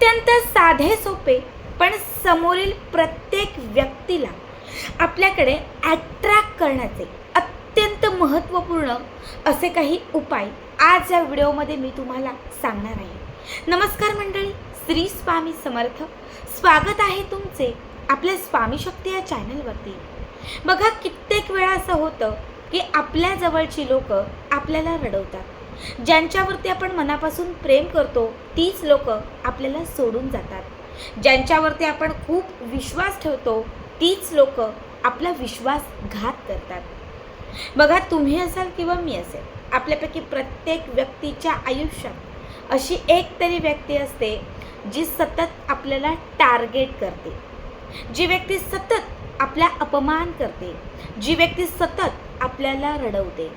अत्यंत साधे सोपे पण समोरील प्रत्येक व्यक्तीला आपल्याकडे अट्रॅक्ट करण्याचे अत्यंत महत्त्वपूर्ण असे काही उपाय आज या व्हिडिओमध्ये मी तुम्हाला सांगणार आहे। नमस्कार मंडळी, श्री स्वामी समर्थ। स्वागत आहे तुमचे आपल्या स्वामी शक्ती या चॅनलवरती। बघा, कित्येक वेळा असं होतं की आपल्या जवळची लोक आपल्याला रडवतात, ज्यांच्यावरती आपण मनापासून प्रेम करतो तीच लोक आपल्याला सोडून जातात, ज्यांच्यावरती आपण खूप विश्वास ठेवतो तीच लोक आपला विश्वासघात करतात। बघा, तुम्ही असाल किंवा मी असेल, आपल्यापैकी प्रत्येक व्यक्तीच्या आयुष्यात अशी एक तरी व्यक्ती असते जी सतत आपल्याला टार्गेट करते, जी व्यक्ती सतत आपला अपमान करते, जी व्यक्ती सतत आपल्याला रडवते।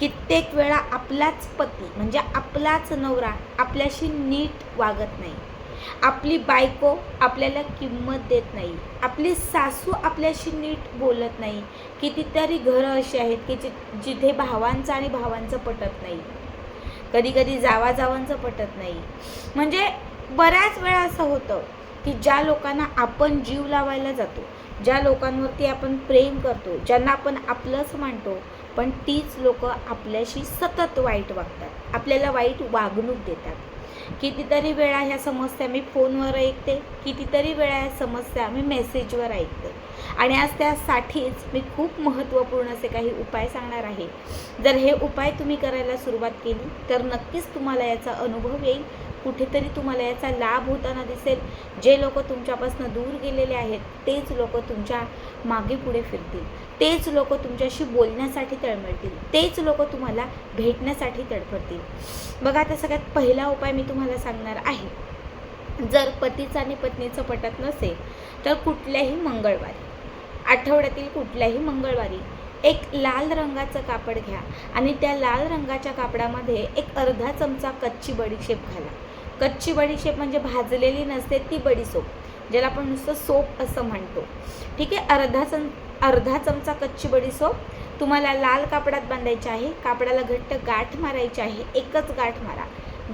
कित्येक वेळा आपलाच पती म्हणजे आपलाच नवरा आपल्याशी नीट वागत नाही, आपली बायको आपल्याला किंमत देत नाही, आपली सासू आपल्याशी नीट बोलत नाही। कितीतरी घरं अशी आहेत की जिथे भावांचं आणि भावांचं पटत नाही, कधी कधी जावाजावांचं पटत नाही। म्हणजे बऱ्याच वेळा असं होतं की ज्या लोकांना आपण जीव लावायला जातो, ज्या लोकांवरती आपण प्रेम करतो, ज्यांना आपण आपलंच मानतो, पण तीच लोक आपल्याशी सतत वाईट वागतात, आपल्याला वाईट वागणूक देतात। कितीतरी वेळा ह्या समस्या मी फोनवर ऐकते, कितीतरी वेळा ह्या समस्या मी मेसेजवर ऐकते, आणि आज त्यासाठीच मी खूप महत्त्वपूर्ण असे काही उपाय सांगणार आहे। जर हे उपाय तुम्ही करायला सुरुवात केली तर नक्कीच तुम्हाला याचा अनुभव येईल, कुठेतरी तुम्हाला याचा लाभ होताना दिसेल। जे लोक तुमच्यापासून दूर गेलेले आहेत तेच लोक तुमच्या मागे पुढे फिरतील, तेच लोक तुमच्याशी बोलण्यासाठी तळमळतील, तेच लोक तुम्हाला भेटण्यासाठी तडफडतील। बघा, आता सगळ्यात पहिला उपाय मी तुम्हाला सांगणार आहे। जर पतीचं आणि पत्नीचं पटत नसेल तर कुठल्याही मंगळवारी, आठवड्यातील कुठल्याही मंगळवारी एक लाल रंगाचं कापड घ्या आणि त्या लाल रंगाच्या कापडामध्ये एक अर्धा चमचा कच्ची बडीशेप घाला। कच्ची बडीशेप म्हणजे भाजलेली नसते ती बडीशेप, ज्याला आपण नुसतं सोप असं म्हणतो, ठीक आहे। अर्धा चमचा कच्ची बडीशेप तुम्हाला लाल कापडात बांधायची आहे, कापडाला घट्ट गाठ मारायची आहे, एकच गाठ मारा।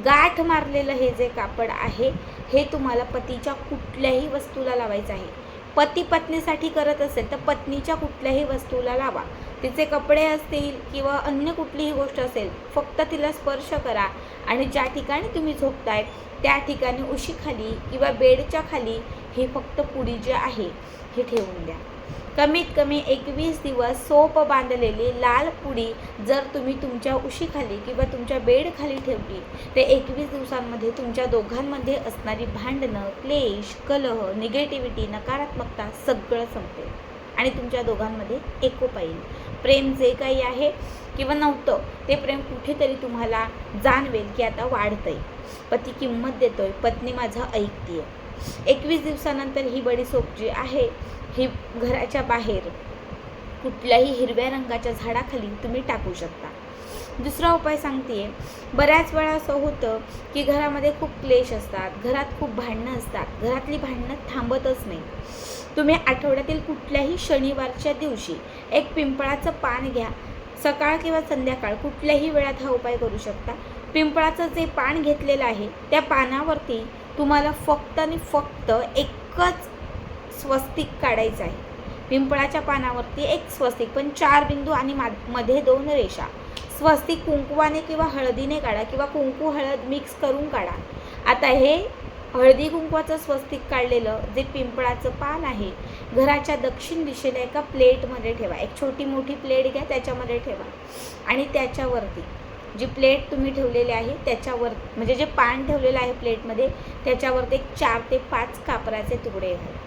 गाठ मारलेलं हे जे कापड आहे हे तुम्हाला पतीच्या कुठल्याही वस्तूला लावायचं आहे। पती पत्नीसाठी करत असेल तर पत्नीच्या कुठल्याही वस्तूला लावा, तिचे कपडे असतील किंवा अन्य कुठलीही गोष्ट असेल, फक्त तिला स्पर्श करा आणि ज्या ठिकाणी तुम्ही झोपताय त्या ठिकाणी उशीखाली किंवा बेडच्या खाली हे फक्त पुडी जे आहे हे ठेवून द्या। कमीत कमी 21 दिवस सोप बांधलेली लाल पुडी जर तुम्ही तुमच्या उशीखाली किंवा तुमच्या बेडखाली ठेवली ते 21 दिवसांमध्ये तुमच्या दोघांमध्ये असणारी भांडणं, क्लेश, कलह, निगेटिव्हिटी, नकारात्मकता सगळं संपेल आणि तुमच्या दोघांमध्ये एकोपा येईल। प्रेम जे काही आहे किंवा नव्हतं ते प्रेम कुठेतरी तुम्हाला जाणवेल की आता वाढतंय, पती किंमत देतोय, पत्नी माझं ऐकतीये। 21 दिवसानंतर ही बडीशेप जी आहे ही घराच्या बाहेर कुठल्याही हिरव्या रंगाच्या झाडाखाली तुम्ही टाकू शकता। दुसरा उपाय सांगते, बऱ्याच वेळा असं होतं की घरामध्ये खूप क्लेश असतात, घरात खूप भांडणं असतात, घरातली भांडणं थांबतच नाही। तुम्ही आठवड्यातील कुठल्याही शनिवारच्या दिवशी एक पिंपळाचं पान घ्या, सकाळ किंवा संध्याकाळ कुठल्याही वेळात हा उपाय करू शकता। पिंपळाचं जे पान घेतलेलं आहे त्या पानावरती तुम्हाला फक्त आणि फक्त एकच स्वस्तिक काढायचं आहे। पिंपळाच्या पानावरती एक स्वस्तिक, पण 4 बिंदू आणि मध्ये 2 रेषा। स्वस्तिक कुंकवाने किंवा हळदीने काढा किंवा कुंकू हळद मिक्स करून काढा। आता हे हळदी कुंकवाचं स्वस्तिक काढलेलं जे पिंपळाचं पान आहे घराच्या दक्षिण दिशेला एका प्लेटमध्ये ठेवा। एक छोटी मोठी प्लेट घ्या, त्याच्यामध्ये ठेवा आणि त्याच्यावरती जी प्लेट तुम्ही ठेवलेली आहे त्याच्यावर म्हणजे जे पान ठेवलेलं आहे प्लेटमध्ये त्याच्यावरती एक 4 ते 5 कापराचे तुकडे घाला।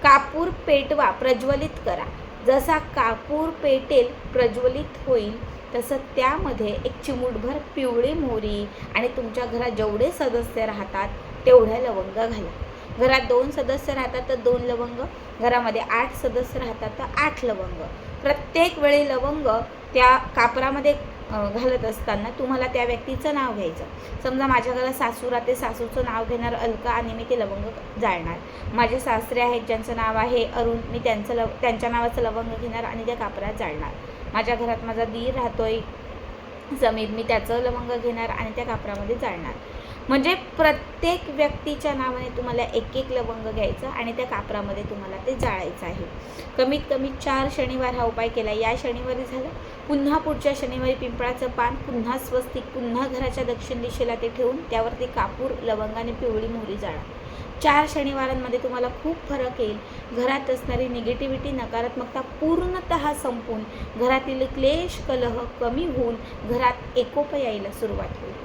कापूर पेटवा, प्रज्वलित करा। जसा कापूर पेटेल, प्रज्वलित होईल तसं त्यामध्ये एक चिमूटभर पिवळी मोहरी आणि तुमच्या घरात जेवढे सदस्य राहतात तेवढ्या लवंग घाला। घरात 2 सदस्य राहतात तर 2 लवंग, घरामध्ये 8 सदस्य राहतात तर 8 लवंग। प्रत्येक वेळी लवंग त्या कापरामध्ये घालत असताना तुम्हाला त्या व्यक्तीचं नाव घ्यायचं। समजा माझ्या घरात सासू राहते, सासूचं नाव घेणार अलका आणि मी ते लवंग जाळणार। माझे सासरे आहेत ज्यांचं नाव आहे अरुण, मी त्यांच्या नावाचं लवंग घेणार आणि त्या कापरात जाळणार। माझ्या घरात माझा दीर राहतोय समीर, मी त्याचं लवंग घेणार आणि त्या कापरामध्ये जाळणार। म्हणजे प्रत्येक व्यक्तीच्या नावाने तुम्हाला एक एक लवंग घ्यायचं आणि त्या कापरामध्ये तुम्हाला ते जाळायचं आहे. कमीत कमी 4 शनिवार हा उपाय केला. या शनिवारी झालं, पुन्हा पुढच्या शनिवारी पिंपळाचं पान, पुन्हा स्वस्तिक, पुन्हा घराच्या दक्षिण दिशेला ते ठेवून त्यावरती कापूर, लवंग आणि पिवळी मोहरी जाळा. 4 शनिवारांमध्ये तुम्हाला खूप फरक येईल. घरात असणारी निगेटिव्हिटी, नकारात्मकता पूर्णतः संपून घरातील क्लेश, कलह कमी होऊन घरात एकोपा यायला सुरुवात होईल.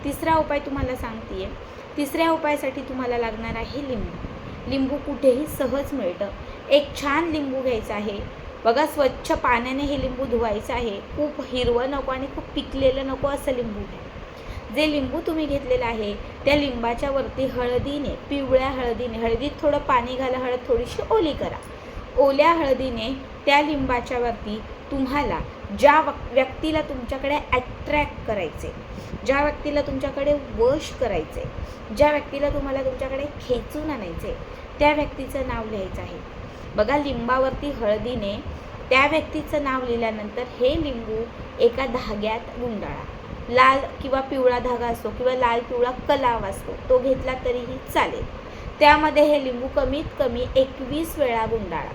तिसरा उपाय तुम्हाला सांगते. तिसऱ्या उपायासाठी तुम्हाला लागणार आहे लिंबू. लिंबू कुठेही सहज मिळतं. एक छान लिंबू घ्यायचा आहे बघा, स्वच्छ पाण्याने हे लिंबू धुवायचं आहे. खूप हिरवं नको आणि खूप पिकलेलं नको असं लिंबू घ्या. जे लिंबू तुम्ही घेतलेलं आहे त्या लिंबाच्या वरती हळदीने, पिवळ्या हळदीने, हळदीत थोडं पाणी घाला, हळद थोडीशी ओली करा. ओल्या हळदीने त्या लिंबाच्या वरती तुम्हाला ज्या व्यक्तीला तुमच्याकडे अट्रॅक्ट करायचे, ज्या व्यक्तीला तुमच्याकडे वश करायचे, ज्या व्यक्तीला तुम्हाला तुमच्याकडे खेचून आणायचे, त्या व्यक्तीचं नाव लिहायचं आहे. बघा, लिंबावरती हळदीने त्या व्यक्तीचं नाव लिहिल्यानंतर हे लिंबू एका धाग्यात गुंडाळा. लाल किंवा पिवळा धागा असतो किंवा लाल पिवळा कलाव असतो, तो घेतला तरीही चालेल. त्यामध्ये हे लिंबू कमीत कमी 21 वेळा गुंडाळा.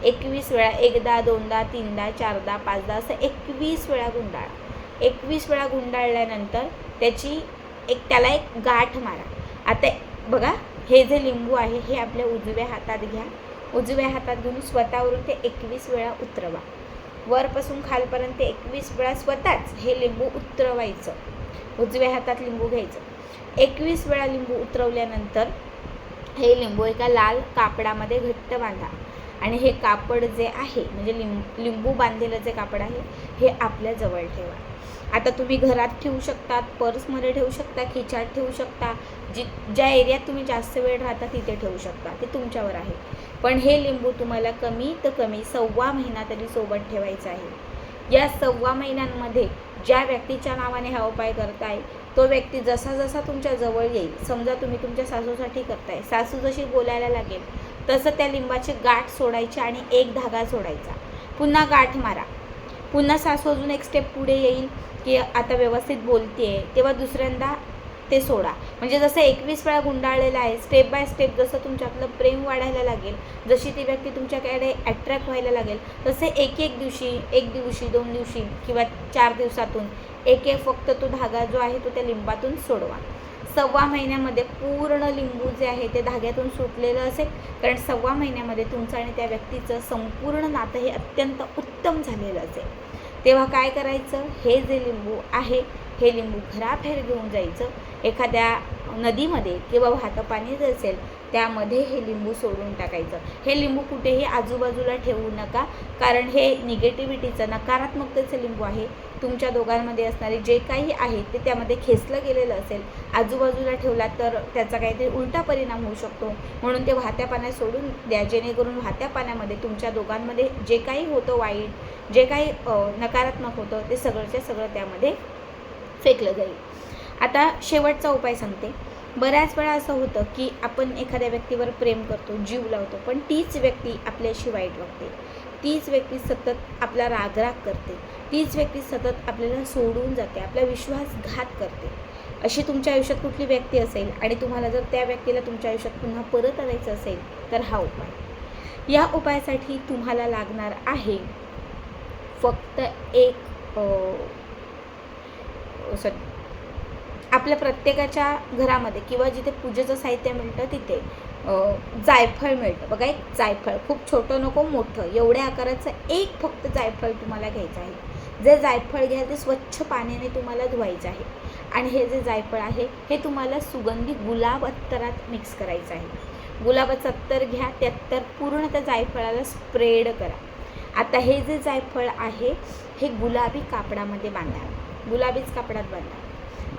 21 वेळा, एकदा, दोनदा, तीनदा, चारदा, पाचदा असं 21 वेळा गुंडाळा. 21 वेळा गुंडाळल्यानंतर त्याला एक गाठ मारा. आता बघा, हे जे लिंबू आहे हे आपल्या उजव्या हातात घ्या. उजव्या हातात घेऊन स्वतःवरून ते 21 वेळा उतरवा. वरपासून खालपर्यंत 21 वेळा स्वतःच हे लिंबू उतरवायचं. उजव्या हातात लिंबू घ्यायचं. 21 वेळा लिंबू उतरवल्यानंतर हे लिंबू एका लाल कापडामध्ये घट्ट बांधा आणि हे कापड जे आहे म्हणजे लिंबू बांधलेलं जे कापड आहे हे आपल्या जवळ ठेवा. आता तुम्ही घरात ठेवू शकता, पर्समध्ये ठेवू शकता, खिशात ठेवू शकता, ज्या एरियात तुम्ही जास्त वेळ राहता तिथे ठेवू शकता, ते तुमच्यावर आहे. पण हे लिंबू तुम्हाला कमीत कमी 1.25 महिना तरी सोबत ठेवायचं आहे. या 1.25 महिन्यांमध्ये ज्या व्यक्तीच्या नावाने हा उपाय करताय तो व्यक्ती जसा जसा तुमच्या जवळ येईल, समजा तुम्ही तुमच्या सासूसाठी करताय, सासू जशी बोलायला लागेल तसं त्या लिंबाची गाठ सोडायची आणि एक धागा सोडायचा. पुन्हा गाठ मारा. पुन्हा सासू अजून एक स्टेप पुढे येईल की आता व्यवस्थित बोलतेय, तेव्हा दुसऱ्यांदा ते सोडा. म्हणजे जसं 21 वेळा गुंडाळलेलं आहे, स्टेप बाय स्टेप जसं तुमच्यातलं प्रेम वाढायला लागेल, जशी ती व्यक्ती तुमच्याकडे अट्रॅक्ट व्हायला लागेल, तसे एक दिवशी, 2 दिवशी किंवा 4 दिवसातून एक फक्त तो धागा जो आहे तो त्या लिंबातून सोडवा. 1.25 महिन्यामध्ये पूर्ण लिंबू जे आहे ते धाग्यातून सुटलेलं असेल, कारण 1.25 महिन्यामध्ये तुमचं आणि त्या व्यक्तीचं संपूर्ण नातं हे अत्यंत उत्तम झालेलं असेल. तेव्हा काय करायचं, हे जे लिंबू आहे हे लिंबू घराबाहेर घेऊन जायचं. एखाद्या नदीमध्ये किंवा वाहतं पाणी जर असेल त्यामध्ये हे लिंबू सोडून टाकायचं. हे लिंबू कुठेही आजूबाजूला ठेवू नका, कारण हे निगेटिव्हिटीचं, नकारात्मकतेचं लिंबू आहे. तुमच्या दोघांमध्ये असणारे जे काही आहे ते त्यामध्ये खेचलं गेलेलं असेल, आजूबाजूला ठेवला तर त्याचा काहीतरी उलटा परिणाम होऊ शकतो. म्हणून ते वाहत्या पाण्यात सोडून द्या, जेणेकरून वाहत्या पाण्यामध्ये तुमच्या दोघांमध्ये जे काही होतं वाईट, जे काही नकारात्मक होतं ते सगळंच्या सगळं त्यामध्ये फेकलं जाईल. आता शेवटचा उपाय सांगते. बऱ्याच वेळा असं होतं की आपण एखाद्या व्यक्तीवर प्रेम करतो, जीव लावतो, पण तीच व्यक्ती आपल्याशी वाईट वागते, तीच व्यक्ती सतत आपला रागराग करते, तीच व्यक्ती सतत आपल्याला सोडून जाते, आपला विश्वासघात करते. अशी तुमच्या आयुष्यात कुठली व्यक्ती असेल आणि तुम्हाला जर त्या व्यक्तीला तुमच्या आयुष्यात पुन्हा परत आणायचं असेल तर हा उपाय. या उपायासाठी तुम्हाला लागणार आहे फक्त आपल्या प्रत्येकाच्या घरामध्ये किंवा जिथे पूजेचं साहित्य मिळतं तिथे जायफळ मिळतं बघा. एक जायफळ, खूप छोटं नको, मोठं, एवढ्या आकाराचं एक फक्त जायफळ तुम्हाला घ्यायचं आहे. जे जायफळ घ्या ते स्वच्छ पाण्याने तुम्हाला धुवायचं आहे आणि हे जे जायफळ आहे हे तुम्हाला सुगंधी गुलाब अत्तरात मिक्स करायचं आहे. गुलाबाचं अत्तर घ्या, ते अत्तर पूर्ण त्या जायफळाला स्प्रेड करा. आता हे जे जायफळ आहे हे गुलाबी कापडामध्ये बांधा, गुलाबीच कापडात बांधा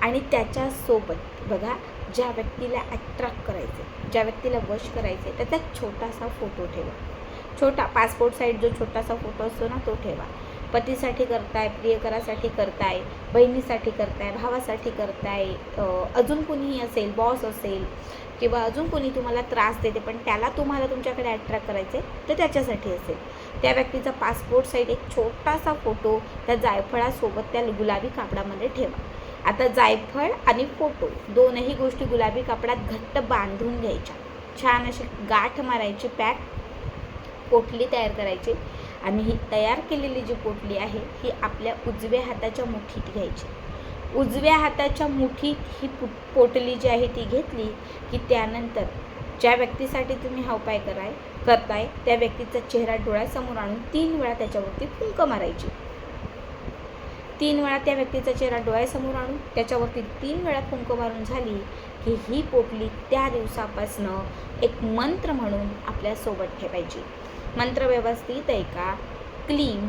आणि त्याच्यासोबत बघा ज्या व्यक्तीला अट्रॅक्ट करायचे, ज्या व्यक्तीला वश करायचे त्याचा छोटासा फोटो ठेवा. छोटा पासपोर्ट साईज जो छोटासा फोटो असतो ना तो ठेवा. पतीसाठी करताय, प्रियकरासाठी करताय, बहिणीसाठी करताय, भावासाठी करताय, अजून कोणीही असेल, बॉस असेल किंवा अजून कोणी तुम्हाला त्रास देते पण त्याला तुम्हाला तुमच्याकडे अट्रॅक्ट करायचे तर त्याच्यासाठी असेल. त्या व्यक्तीचा पासपोर्ट साईज एक छोटासा फोटो त्या जायफळासोबत त्या गुलाबी कापडामध्ये ठेवा. आता जायफळ आणि फोटो दोनही गोष्टी गुलाबी कापडात घट्ट बांधून घ्यायच्या, छान अशी गाठ मारायची, पॅक पोटली तयार करायची आणि ही तयार केलेली जी पोटली आहे ही आपल्या उजव्या हाताच्या मुठीत घ्यायची. उजव्या हाताच्या मुठीत ही पोटली जी आहे ती घेतली की त्यानंतर ज्या व्यक्तीसाठी तुम्ही हा उपाय करताय त्या व्यक्तीचा चेहरा डोळ्यासमोर आणून 3 वेळा त्याच्यावरती फुंक मारायची. 3 वेळा त्या व्यक्तीचा चेहरा डोळ्यासमोर आणून त्याच्यावरती 3 वेळा फुंक मारून झाली की ही पोटली त्या दिवसापासनं एक मंत्र म्हणून आपल्यासोबत ठेवायची. मंत्र व्यवस्थित आहे का? क्लीम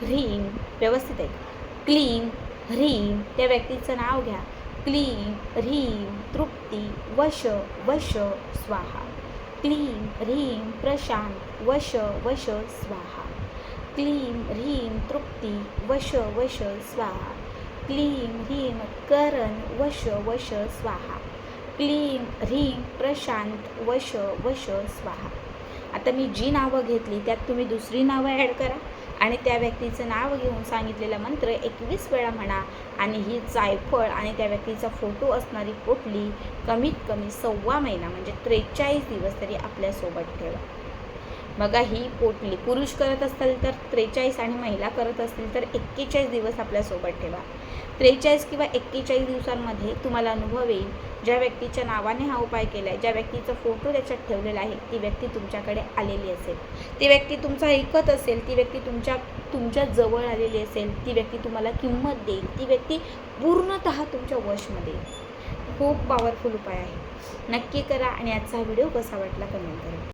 ह्रीम, व्यवस्थित आहे का? क्लीम ह्रीम, त्या व्यक्तीचं नाव घ्या. क्लीम ह्रीम तृप्ती वश वश स्वाहा. क्लीम ह्रीम प्रशांत वश वश स्वाहा. क्लीम ह्रीम तृप्ती वश वश स्वाहा. क्लीम ह्रीम करण वश वश स्वाहा. क्लीम ह्रीम प्रशांत वश वश स्वाहा. आता मी जी नावं घेतली त्यात तुम्ही दुसरी नावं ॲड करा आणि त्या व्यक्तीचं नाव घेऊन सांगितलेला मंत्र 21 वेळा म्हणा आणि ही जायफळ आणि त्या व्यक्तीचा फोटो असणारी पोटली कमीत कमी 1.25 महिना म्हणजे 43 दिवस तरी आपल्यासोबत ठेवा. मग ही पोटली पुरुष करत असतील तर 43 आणि महिला करत असतील तर 41 दिवस आपल्यासोबत ठेवा. 43 किंवा 41 दिवसांमध्ये तुम्हाला अनुभव येईल. ज्या व्यक्तीच्या नावाने हा उपाय केला आहे, ज्या व्यक्तीचा फोटो त्याच्यात ठेवलेला आहे, ती व्यक्ती तुमच्याकडे आलेली असेल, ती व्यक्ती तुमचं ऐकत असेल, ती व्यक्ती तुमच्या जवळ आलेली असेल, ती व्यक्ती तुम्हाला किंमत देईल, ती व्यक्ती पूर्णतः तुमच्या वशमध्ये येईल. खूप पॉवरफुल उपाय आहे. नक्की करा आणि आजचा व्हिडिओ कसा वाटला कमेंट करा.